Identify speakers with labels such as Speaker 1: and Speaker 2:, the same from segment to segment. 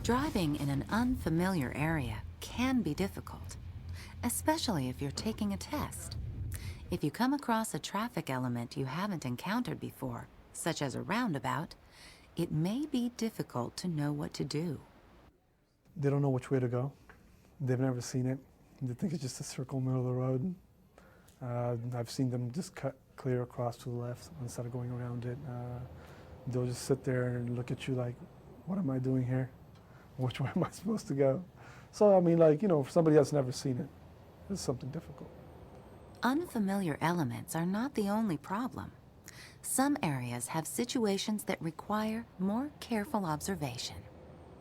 Speaker 1: Driving in an unfamiliar area can be difficult, especially if you're taking a test. If you come across a traffic element you haven't encountered before, such as a roundabout, it may be difficult to know what to do.
Speaker 2: They don't know which way to go. They've never seen it. They think it's just a circle in the middle of the road. I've seen them just cut clear across to the left instead of going around it. They'll just sit there and look at you like, what am I doing here? Which way am I supposed to go? So, I mean, like, you know, for somebody that's never seen it, it's something difficult.
Speaker 1: Unfamiliar elements are not the only problem. Some areas have situations that require more careful observation.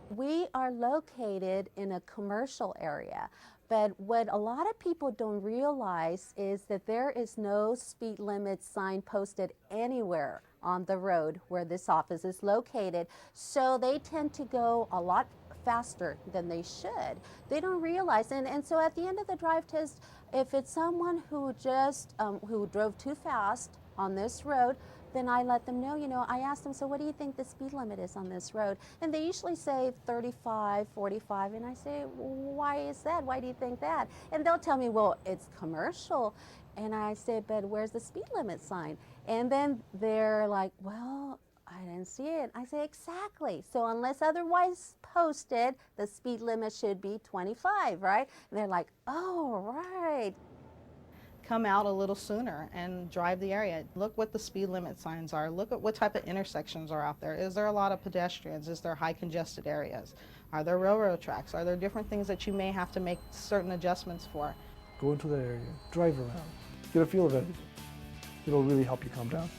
Speaker 3: We are located in a commercial area, but what a lot of people don't realize is that there is no speed limit sign posted anywhere on the road where this office is located. So they tend to go a lot faster than they should. They don't realize, and so at the end of the drive test, if it's someone who just who drove too fast on this road, then I let them know, you know, I ask them, so what do you think the speed limit is on this road? And they usually say 35, 45, and I say, why is that? Why do you think that? And they'll tell me, well, it's commercial. And I say, but where's the speed limit sign? And then they're like, well, I didn't see it. I say, exactly. So unless otherwise posted, the speed limit should be 25, right? And they're like, oh, right.
Speaker 4: Come out a little sooner and drive the area. Look what the speed limit signs are. Look at what type of intersections are out there. Is there a lot of pedestrians? Is there high congested areas? Are there railroad tracks? Are there different things that you may have to make certain adjustments for?
Speaker 2: Go into the area, drive around, get a feel of everything. It'll really help you calm down.